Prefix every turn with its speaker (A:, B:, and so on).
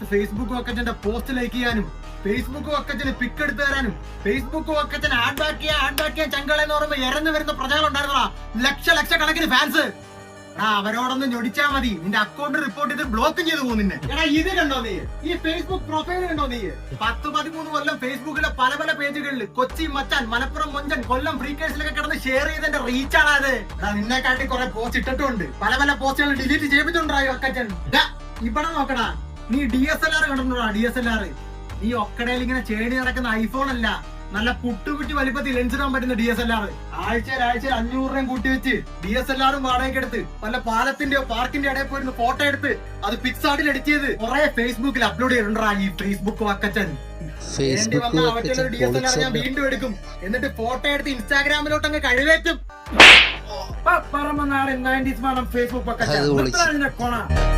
A: സമയത്ത് Facebook വക്കച്ചന്റെ post like ചെയ്യാനും Facebook വക്കച്ചന് പിക്ക് എടുത്തു തരാനും ഫേസ്ബുക്ക് വക്കച്ചൻ ആഡ് ബാക്ക് ചെയ്യാൻ ചങ്കളെന്ന് പറയുമ്പോ ഇറന്നു വരുന്ന പ്രജകളുണ്ടായിരുന്നടാ. ലക്ഷക്കണക്കിന് ഫാൻസ്. അവരോടൊന്ന് ഞൊടിച്ചാ മതി, നിന്റെ അക്കൗണ്ട് റിപ്പോർട്ട് ചെയ്ത് ബ്ലോക്ക് ചെയ്ത് പോകും നിന്നെ. എടാ ഇത് കണ്ടോ നീ, ഈ ഫേസ്ബുക്ക് പ്രൊഫൈൽ കണ്ടോ നീ? 10-13 കൊല്ലം ഫേസ്ബുക്കിലെ പല പേജുകളിൽ കൊച്ചി, മച്ചാൻ, മലപ്പുറം, മൊഞ്ചൻ, കൊല്ലം ഫ്രീക്കേഴ്സിലൊക്കെ കിടന്ന് ഷെയർ ചെയ്തതിന്റെ റീച്ചാണ് അത്. നിന്നെ കാട്ടി കുറെ പോസ്റ്റ് ഇട്ടിട്ടുണ്ട്, പല പോസ്റ്റുകൾ ഡിലീറ്റ് ചെയ്തിട്ടുണ്ടായി അക്കച്ചൻ. ഇവിടെ നോക്കടാ, നീ DSLR കണ്ടിട്ടുണ്ടോ? DSLR നീ ഒക്കടയിൽ ഇങ്ങനെ ചേടി നടക്കുന്ന ഐഫോൺ അല്ല, നല്ല പുട്ടുകുറ്റി വലിപ്പത്തിൽ ലെൻസ് ഇടാൻ പറ്റുന്ന DSLR. ആഴ്ചയിൽ 500 രൂപയും കൂട്ടി വെച്ച് DSLR വാടകയ്ക്ക് എടുത്ത് വല്ല പാലത്തിന്റെയോ പാർക്കിന്റെ ഇടയിൽ പോയിരുന്ന് ഫോട്ടോ എടുത്ത് അത് പിക്സാർട്ടിൽ എഡിറ്റ് ചെയ്ത് കുറെ ഫേസ്ബുക്കിൽ അപ്ലോഡ് ചെയ്തിട്ടുണ്ടാ ഈ ഫേസ്ബുക്ക് വക്കച്ചൻ. DSLR ഞാൻ വീണ്ടും എടുക്കും, എന്നിട്ട് ഫോട്ടോ എടുത്ത് ഇൻസ്റ്റാഗ്രാമിലോട്ട് അങ്ങ് കഴിവേറ്റും. ഫേസ്ബുക്ക് വക്കച്ചൻ